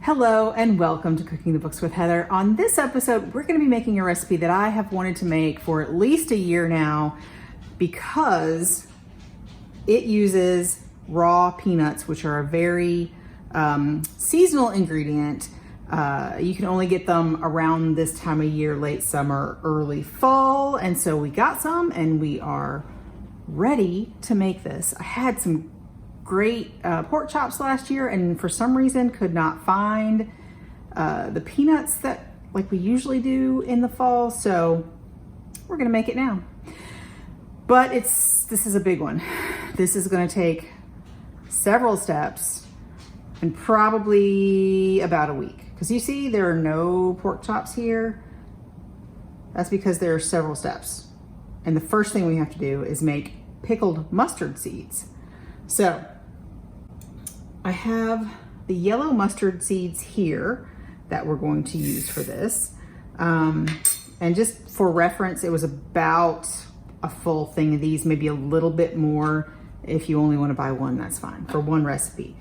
Hello and welcome to Cooking the Books with Heather. On this episode, we're going to be making a recipe that I have wanted to make for at least a year now because it uses raw peanuts, which are a very seasonal ingredient. You can only get them around this time of year, late summer, early fall. And so we got some and we are ready to make this. I had some great pork chops last year and for some reason could not find the peanuts that like we usually do in the fall, so we're gonna make it now. But this is a big one. This is gonna take several steps and probably about a week, because you see there are no pork chops here. That's because there are several steps, and the first thing we have to do is make pickled mustard seeds. So I have the yellow mustard seeds here that we're going to use for this. And just for reference, it was about a full thing of these, maybe a little bit more. If you only want to buy one, that's fine, for one recipe.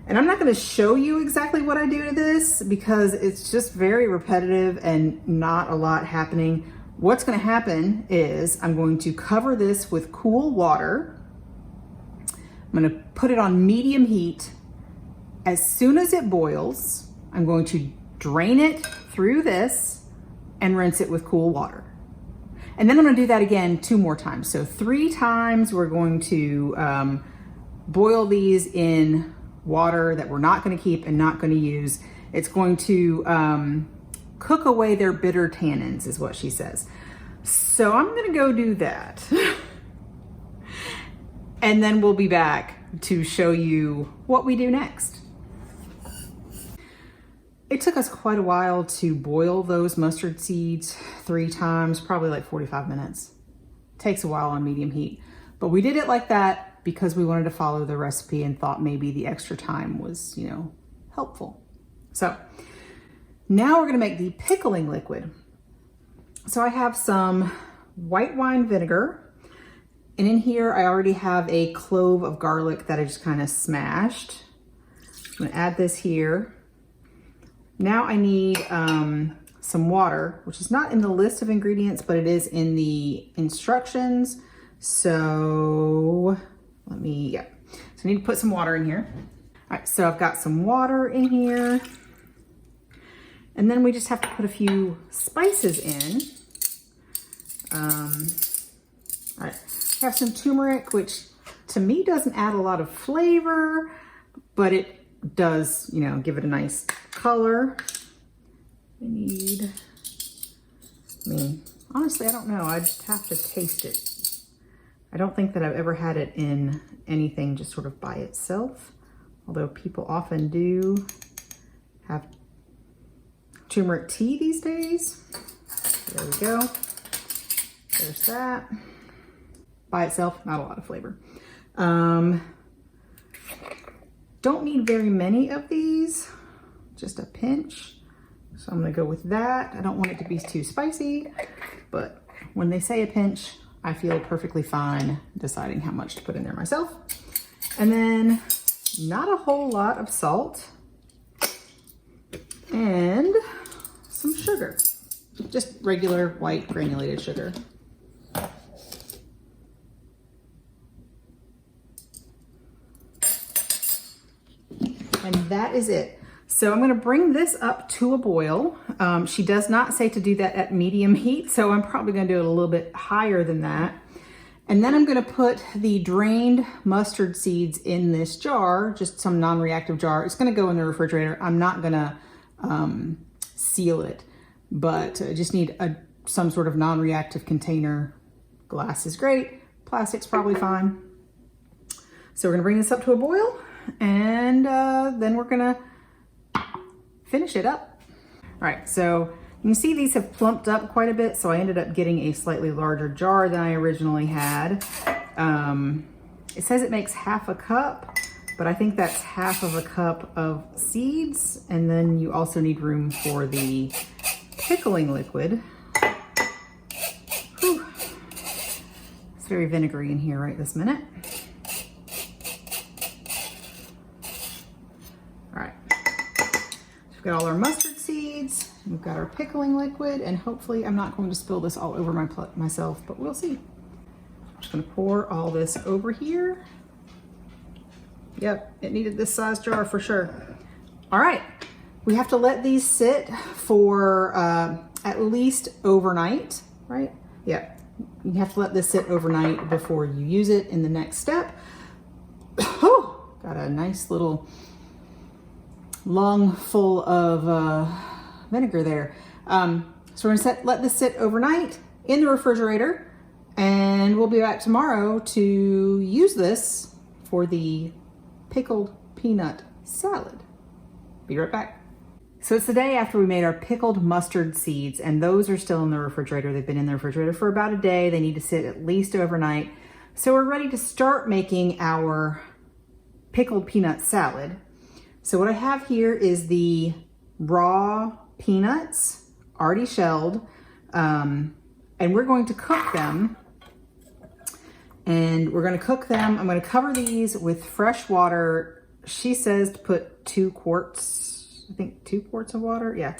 And I'm not going to show you exactly what I do to this because it's just very repetitive and not a lot happening. What's going to happen is I'm going to cover this with cool water. I'm going to put it on medium heat. As soon as it boils, I'm going to drain it through this and rinse it with cool water. And then I'm going to do that again 2 more times. So 3 times we're going to boil these in water that we're not going to keep and not going to use. It's going to cook away their bitter tannins, is what she says. So I'm going to go do that. And then we'll be back to show you what we do next. It took us quite a while to boil those mustard seeds 3 times, probably like 45 minutes. Takes a while on medium heat, but we did it like that because we wanted to follow the recipe and thought maybe the extra time was, helpful. So now we're gonna make the pickling liquid. So I have some white wine vinegar, and in here I already have a clove of garlic that I just kind of smashed. I'm gonna add this here. Now I need some water, which is not in the list of ingredients, but it is in the instructions. So So I need to put some water in here. All right, so I've got some water in here. And then we just have to put a few spices in. All right, I have some turmeric, which to me doesn't add a lot of flavor, but it does, give it a nice color. Honestly, I don't know. I'd have to taste it. I don't think that I've ever had it in anything just sort of by itself, although people often do have turmeric tea these days. There we go. There's that. By itself, not a lot of flavor. Don't need very many of these, just a pinch. So I'm gonna go with that. I don't want it to be too spicy, but when they say a pinch, I feel perfectly fine deciding how much to put in there myself. And then not a whole lot of salt and some sugar, just regular white granulated sugar. And that is it. So I'm gonna bring this up to a boil. She does not say to do that at medium heat, so I'm probably gonna do it a little bit higher than that. And then I'm gonna put the drained mustard seeds in this jar, just some non-reactive jar. It's gonna go in the refrigerator. I'm not gonna seal it, but I just need some sort of non-reactive container. Glass is great, plastic's probably fine. So we're gonna bring this up to a boil, and then we're gonna finish it up. All right, so you can see these have plumped up quite a bit, so I ended up getting a slightly larger jar than I originally had. It says it makes half a cup, but I think that's half of a cup of seeds, and then you also need room for the pickling liquid. Whew. It's very vinegary in here right this minute. We've got all our mustard seeds, we've got our pickling liquid, and hopefully I'm not going to spill this all over myself, but we'll see. I'm just gonna pour all this over here. Yep, it needed this size jar for sure. All right, we have to let these sit for at least overnight, right? Yeah, you have to let this sit overnight before you use it in the next step. Oh, got a nice little lung full of vinegar there. So we're gonna let this sit overnight in the refrigerator, and we'll be back tomorrow to use this for the pickled peanut salad. Be right back. So it's the day after we made our pickled mustard seeds, and those are still in the refrigerator. They've been in the refrigerator for about a day. They need to sit at least overnight. So we're ready to start making our pickled peanut salad. So what I have here is the raw peanuts, already shelled, and we're going to cook them. And we're gonna cook them. I'm gonna cover these with fresh water. She says to put 2 quarts, I think 2 quarts of water. Yeah,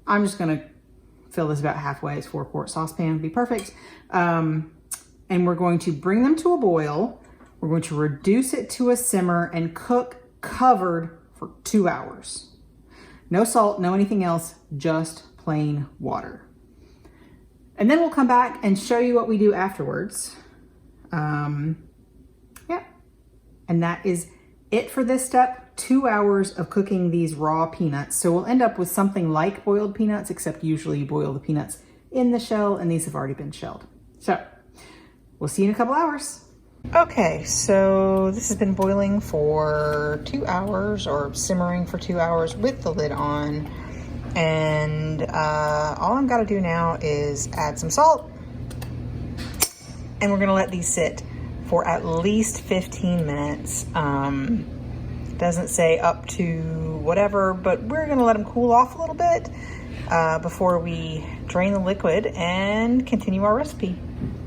I'm just gonna fill this about halfway. It's 4-quart saucepan, would be perfect. And we're going to bring them to a boil. We're going to reduce it to a simmer and cook covered for 2 hours. No salt, no anything else, just plain water. And then we'll come back and show you what we do afterwards. Yeah, and that is it for this step. 2 hours of cooking these raw peanuts. So we'll end up with something like boiled peanuts, except usually you boil the peanuts in the shell, and these have already been shelled. So we'll see you in a couple hours. Okay, so this has been boiling for 2 hours, or simmering for 2 hours with the lid on. And all I've got to do now is add some salt. And we're gonna let these sit for at least 15 minutes. Doesn't say up to whatever, but we're gonna let them cool off a little bit before we drain the liquid and continue our recipe.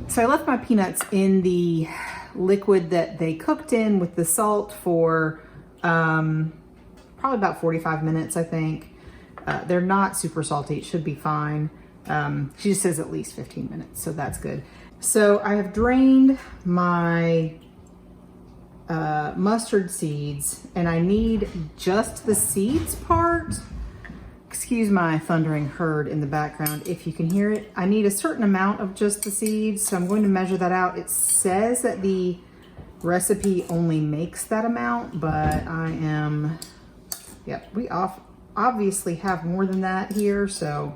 So I left my peanuts in the liquid that they cooked in with the salt for probably about 45 minutes, I think. They're not super salty, it should be fine. She just says at least 15 minutes, so that's good. So I have drained my mustard seeds, and I need just the seeds part. Excuse my thundering herd in the background if you can hear it. I need a certain amount of just the seeds, so I'm going to measure that out. It says that the recipe only makes that amount, but we obviously have more than that here, so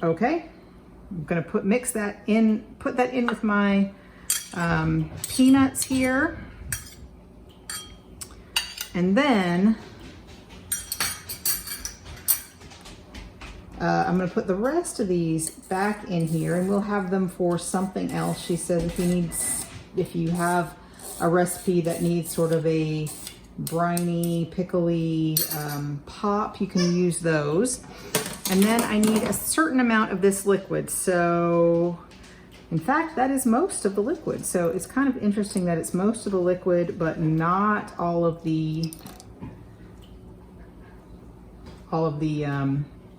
okay. I'm gonna put that in with my peanuts here. And then I'm gonna put the rest of these back in here, and we'll have them for something else. She says if you have a recipe that needs sort of a briny, pickly pop, you can use those. And then I need a certain amount of this liquid. So in fact, that is most of the liquid. So it's kind of interesting that it's most of the liquid, but not all of the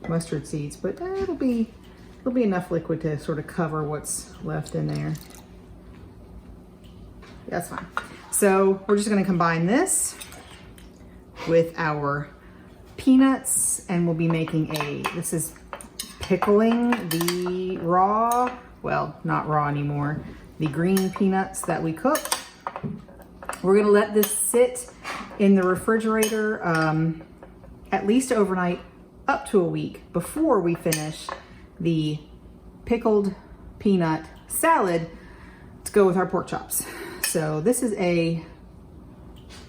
mustard seeds, but it'll be enough liquid to sort of cover what's left in there. That's fine. So we're just gonna combine this with our peanuts, and we'll be making this is pickling the raw, well, not raw anymore, the green peanuts that we cooked. We're gonna let this sit in the refrigerator at least overnight, up to a week, before we finish the pickled peanut salad to go with our pork chops. So this is a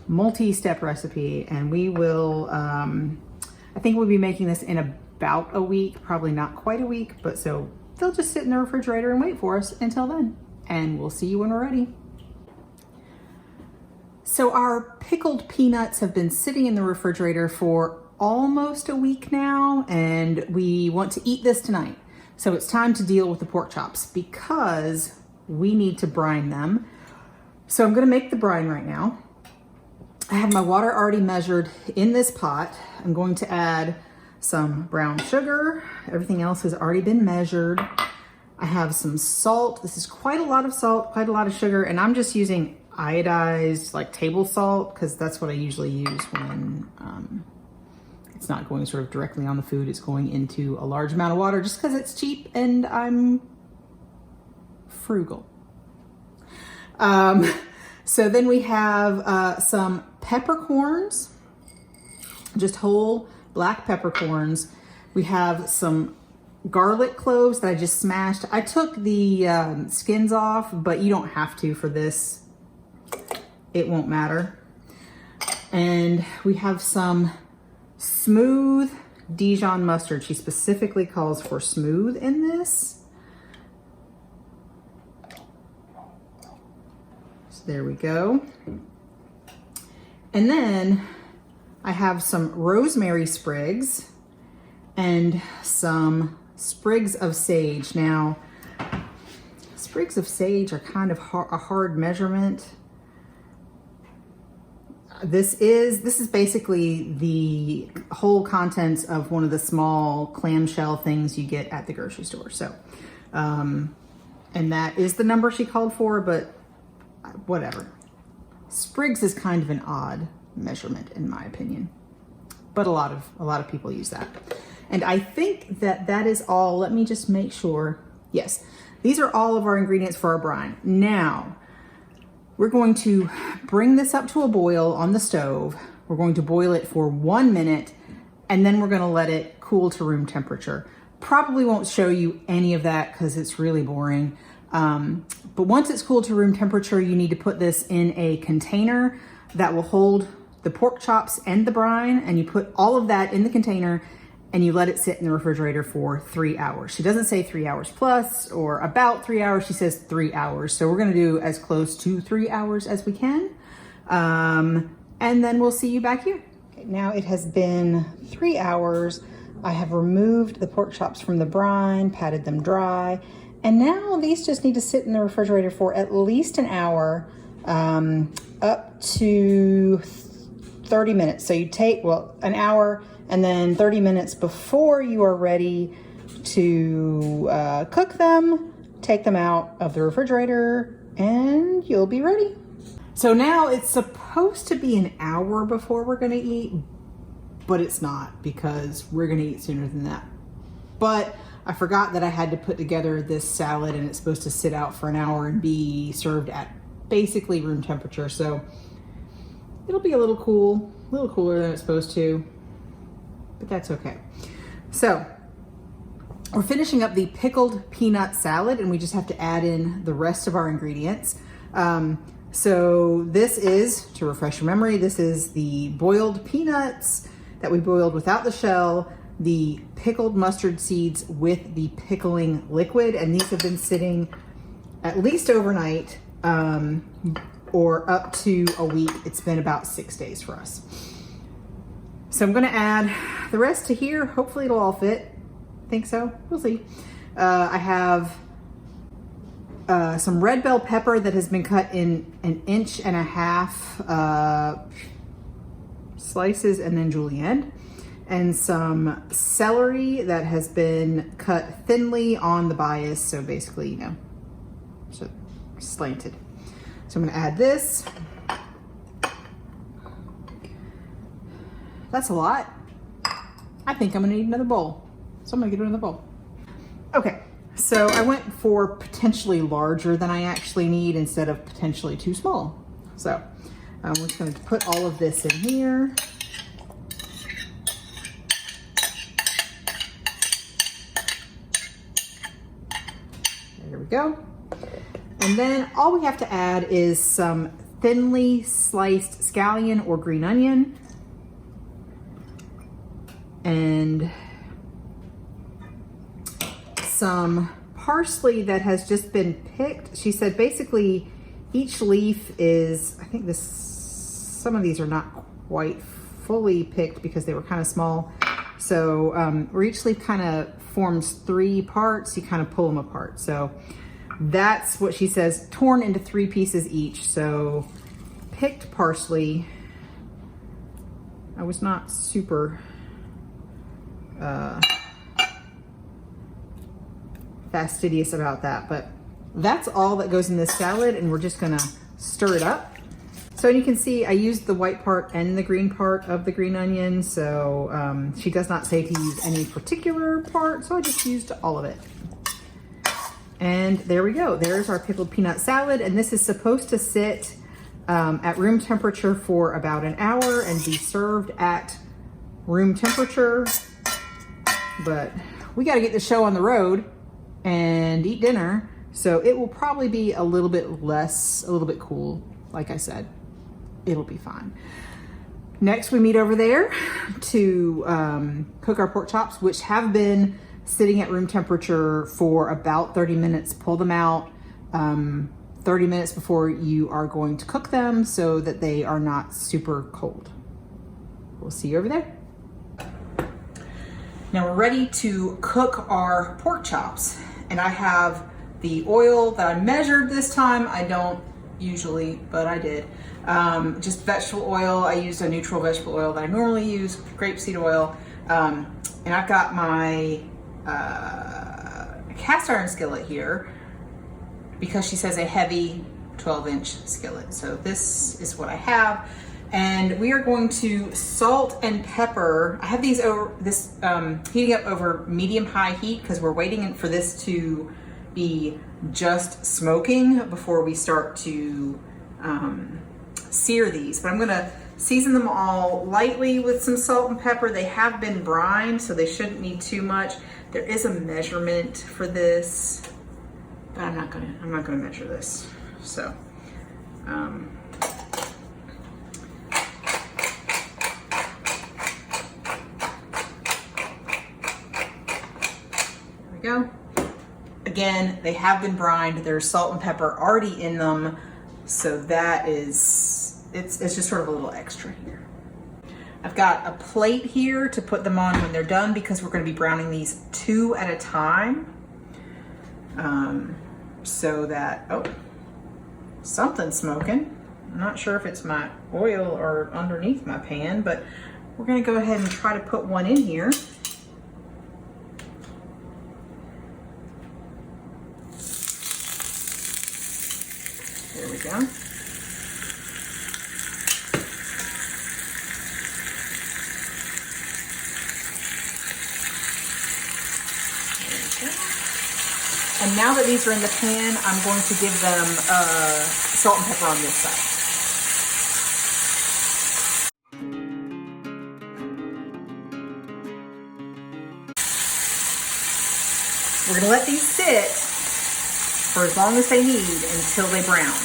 multi-step recipe, and we will, I think we'll be making this in about a week, probably not quite a week, but so they'll just sit in the refrigerator and wait for us until then, and we'll see you when we're ready. So our pickled peanuts have been sitting in the refrigerator for almost a week now, and we want to eat this tonight. So it's time to deal with the pork chops because we need to brine them. So I'm gonna make the brine right now. I have my water already measured in this pot. I'm going to add some brown sugar. Everything else has already been measured. I have some salt. This is quite a lot of salt, quite a lot of sugar, and I'm just using iodized like table salt because that's what I usually use when it's not going sort of directly on the food. It's going into a large amount of water just because it's cheap and I'm frugal. So then we have some peppercorns, just whole black peppercorns. We have some garlic cloves that I just smashed. I took the skins off, but you don't have to for this. It won't matter. And we have some smooth Dijon mustard. She specifically calls for smooth in this. So there we go. And then I have some rosemary sprigs and some sprigs of sage. Now, sprigs of sage are kind of a hard measurement. This is basically the whole contents of one of the small clamshell things you get at the grocery store. So, and that is the number she called for, but whatever. Sprigs is kind of an odd measurement in my opinion, but a lot of people use that. And I think that is all. Let me just make sure. Yes, these are all of our ingredients for our brine. Now, we're going to bring this up to a boil on the stove. We're going to boil it for 1 minute, and then we're going to let it cool to room temperature. Probably won't show you any of that because it's really boring. But once it's cooled to room temperature, you need to put this in a container that will hold the pork chops and the brine, and you put all of that in the container and you let it sit in the refrigerator for 3 hours. She doesn't say 3 hours plus or about 3 hours. She says 3 hours. So we're going to do as close to 3 hours as we can. And then we'll see you back here. Okay, now it has been 3 hours. I have removed the pork chops from the brine, patted them dry. And now these just need to sit in the refrigerator for at least an hour, up to 30 minutes. So you take, well, an hour and then 30 minutes before you are ready to cook them, take them out of the refrigerator and you'll be ready. So now it's supposed to be an hour before we're gonna eat, but it's not because we're gonna eat sooner than that. But I forgot that I had to put together this salad and it's supposed to sit out for an hour and be served at basically room temperature. So it'll be a little cooler than it's supposed to, but that's okay. So we're finishing up the pickled peanut salad and we just have to add in the rest of our ingredients. So this is, to refresh your memory, this is the boiled peanuts that we boiled without the shell, the pickled mustard seeds with the pickling liquid, and these have been sitting at least overnight or up to a week. It's been about 6 days for us. So I'm gonna add the rest to here. Hopefully it'll all fit. Think so, we'll see. I have some red bell pepper that has been cut in 1.5 inch slices and then julienne, and some celery that has been cut thinly on the bias, so basically, you know, so slanted. So I'm gonna add this. That's a lot. I think I'm gonna need another bowl. So I'm gonna get another bowl. Okay, so I went for potentially larger than I actually need instead of potentially too small. So I'm just gonna put all of this in here. There we go. And then all we have to add is some thinly sliced scallion or green onion and some parsley that has just been picked. She said basically each leaf is, I think some of these are not quite fully picked because they were kind of small. So where each leaf kind of forms 3 parts, you kind of pull them apart. So that's what she says, torn into 3 pieces each. So picked parsley, I was not super fastidious about that, but that's all that goes in this salad, and we're just gonna stir it up. So you can see I used the white part and the green part of the green onion, so she does not say to use any particular part, so I just used all of it. And there we go. There's our pickled peanut salad, and this is supposed to sit at room temperature for about an hour and be served at room temperature. But we got to get the show on the road and eat dinner, so it will probably be a little bit cool. Like I said, it'll be fine. Next, we meet over there to cook our pork chops, which have been sitting at room temperature for about 30 minutes. Pull them out 30 minutes before you are going to cook them so that they are not super cold. We'll see you over there. Now we're ready to cook our pork chops, and I have the oil that I measured this time. I don't usually, but I did. Just vegetable oil. I used a neutral vegetable oil that I normally use, grapeseed oil. And I've got my cast iron skillet here because she says a heavy 12-inch skillet. So this is what I have. And we are going to salt and pepper. I have these over heating up over medium-high heat because we're waiting for this to be just smoking before we start to sear these. But I'm gonna season them all lightly with some salt and pepper. They have been brined, so they shouldn't need too much. There is a measurement for this, but I'm not gonna measure this. So, there we go. Again, they have been brined. There's salt and pepper already in them, so that is, it's just sort of a little extra here. I've got a plate here to put them on when they're done because we're going to be browning these 2 at a time. So that, oh, something's smoking. I'm not sure if it's my oil or underneath my pan, but we're going to go ahead and try to put one in here. There we go. And now that these are in the pan, I'm going to give them salt and pepper on this side. We're going to let these sit for as long as they need until they brown.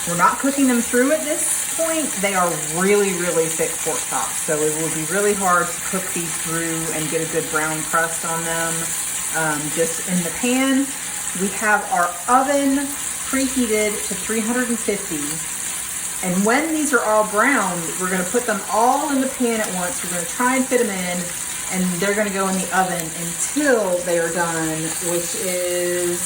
We're not cooking them through at this point. They are really, really thick pork chops, so it will be really hard to cook these through and get a good brown crust on them. Just in the pan. We have our oven preheated to 350. And when these are all browned, we're going to put them all in the pan at once. We're going to try and fit them in, and they're going to go in the oven until they are done, which is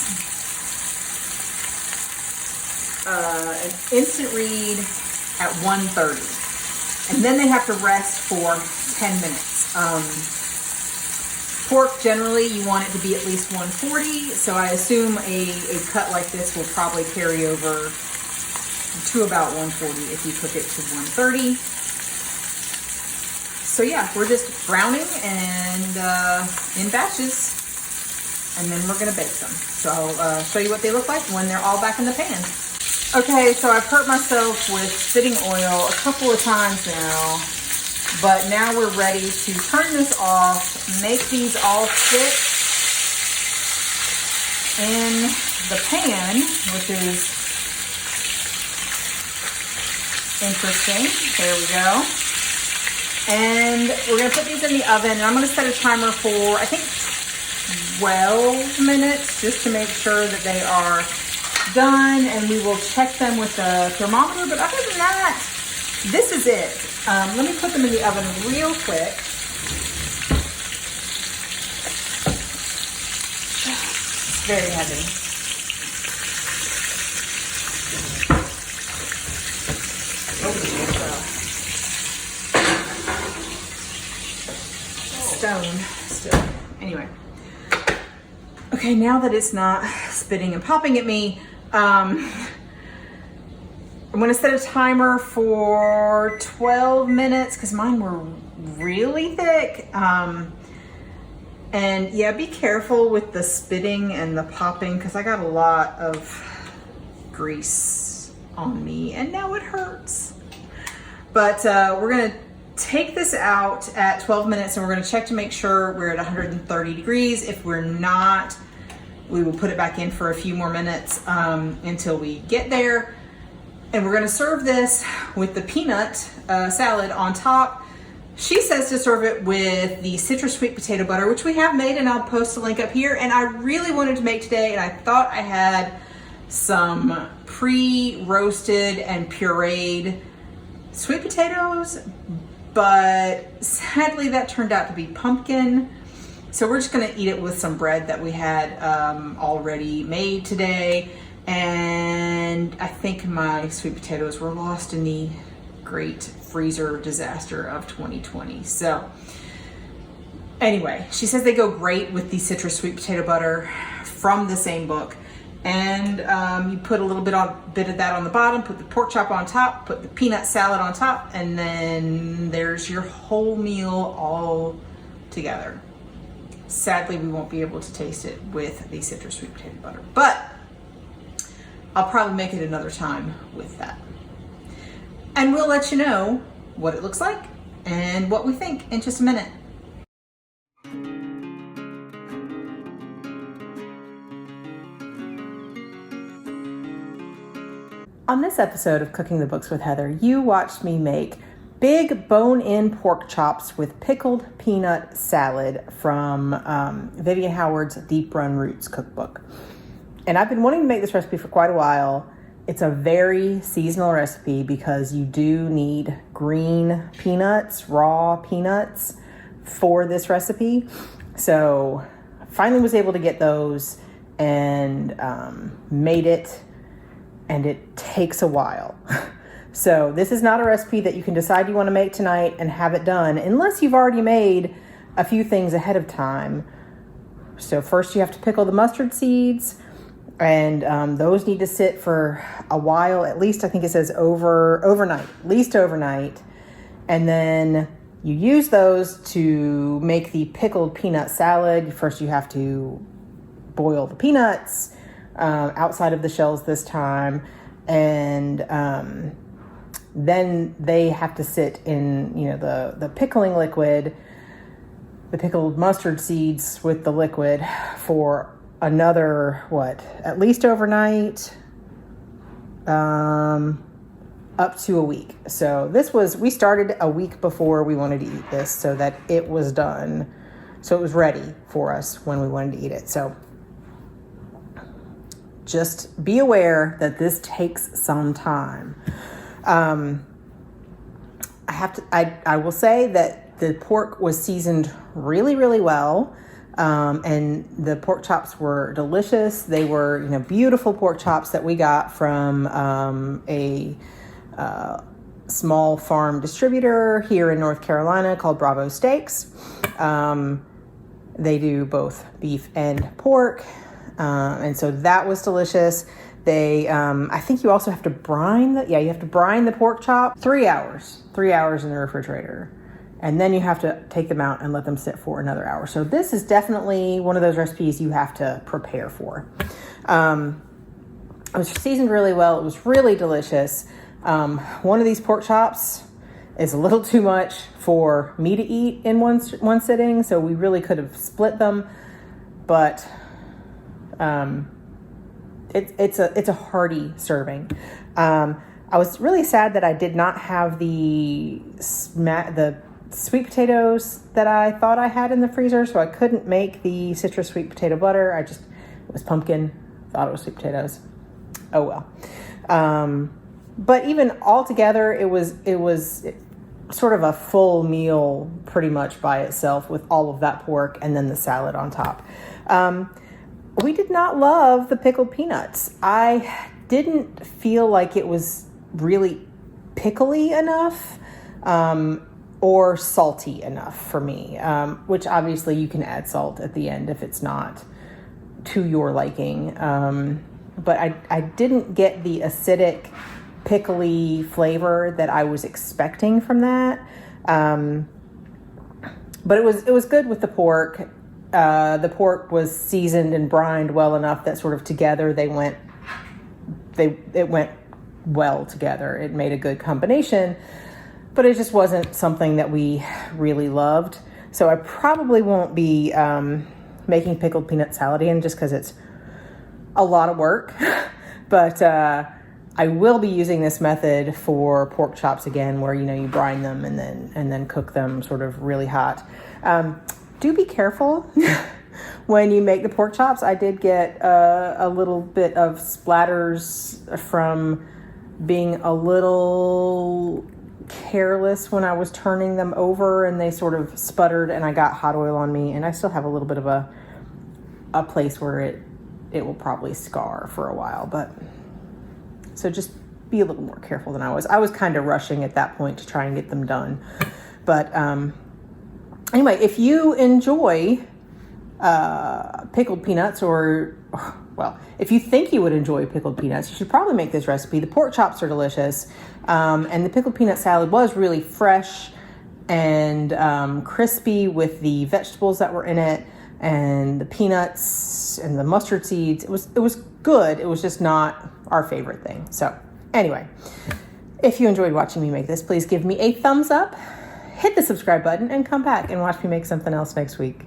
an instant read at 130. And then they have to rest for 10 minutes. Pork, generally, you want it to be at least 140, so I assume a cut like this will probably carry over to about 140 if you cook it to 130. So yeah, we're just browning and in batches, and then we're gonna bake them. So I'll show you what they look like when they're all back in the pan. Okay, so I've hurt myself with spitting oil a couple of times now. But now we're ready to turn this off, make these all fit in the pan, which is interesting. There we go. And we're going to put these in the oven, and I'm going to set a timer for, I think, 12 minutes, just to make sure that they are done, and we will check them with the thermometer. But other than that, this is it. Let me put them in the oven real quick. It's very heavy. stone still. Anyway. Okay, now that it's not spitting and popping at me, I'm gonna set a timer for 12 minutes because mine were really thick. And yeah, be careful with the spitting and the popping because I got a lot of grease on me and now it hurts. But we're gonna take this out at 12 minutes and we're gonna check to make sure we're at 130 degrees. If we're not, we will put it back in for a few more minutes until we get there. And we're gonna serve this with the peanut salad on top. She says to serve it with the citrus sweet potato butter, which we have made, and I'll post a link up here. And I really wanted to make today, and I thought I had some pre-roasted and pureed sweet potatoes, but sadly that turned out to be pumpkin. So we're just gonna eat it with some bread that we had already made today. And I think my sweet potatoes were lost in the great freezer disaster of 2020. So anyway, she says they go great with the citrus sweet potato butter from the same book. And you put a little bit of that on the bottom, put the pork chop on top, put the peanut salad on top, and then there's your whole meal all together. Sadly, we won't be able to taste it with the citrus sweet potato butter, but I'll probably make it another time with that. And we'll let you know what it looks like and what we think in just a minute. On this episode of Cooking the Books with Heather, you watched me make big bone-in pork chops with pickled peanut salad from Vivian Howard's Deep Run Roots cookbook. And I've been wanting to make this recipe for quite a while. It's a very seasonal recipe because you do need green peanuts, raw peanuts for this recipe. So I finally was able to get those and made it, and it takes a while. So this is not a recipe that you can decide you want to make tonight and have it done unless you've already made a few things ahead of time. So first you have to pickle the mustard seeds, and those need to sit for a while, at least I think it says overnight, at least overnight. And then you use those to make the pickled peanut salad. First you have to boil the peanuts outside of the shells this time, and then they have to sit in, the pickling liquid, the pickled mustard seeds with the liquid for another, at least overnight, up to a week. So we started a week before we wanted to eat this so that it was done. So it was ready for us when we wanted to eat it. So just be aware that this takes some time. I will say that the pork was seasoned really, really well. And the pork chops were delicious. They were, beautiful pork chops that we got from a small farm distributor here in North Carolina called Bravo Steaks. They do both beef and pork. And so that was delicious. I think you also have to brine the pork chop 3 hours in the refrigerator. And then you have to take them out and let them sit for another hour. So this is definitely one of those recipes you have to prepare for. It was seasoned really well. It was really delicious. One of these pork chops is a little too much for me to eat in one sitting, so we really could have split them. But it's a hearty serving. I was really sad that I did not have the sweet potatoes that I thought I had in the freezer, so I couldn't make the citrus sweet potato butter. It was pumpkin, thought it was sweet potatoes. Oh well. But even all together, it was sort of a full meal pretty much by itself with all of that pork and then the salad on top. We did not love the pickled peanuts. I didn't feel like it was really pickly enough. or salty enough for me, which obviously you can add salt at the end if it's not to your liking. But I didn't get the acidic, pickly flavor that I was expecting from that. But it was good with the pork. The pork was seasoned and brined well enough that sort of together it went well together. It made a good combination, but it just wasn't something that we really loved. So I probably won't be making pickled peanut salad again just because it's a lot of work. But I will be using this method for pork chops again, where you brine them and then cook them sort of really hot. Do be careful when you make the pork chops. I did get a little bit of splatters from being a little careless when I was turning them over, and they sort of sputtered and I got hot oil on me, and I still have a little bit of a place where it will probably scar for a while. But so just be a little more careful than I was. I was kind of rushing at that point to try and get them done. But anyway, if you enjoy pickled peanuts, if you think you would enjoy pickled peanuts, you should probably make this recipe. The pork chops are delicious. And the pickled peanut salad was really fresh and crispy with the vegetables that were in it and the peanuts and the mustard seeds. It was good. It was just not our favorite thing. So anyway, if you enjoyed watching me make this, please give me a thumbs up, hit the subscribe button, and come back and watch me make something else next week.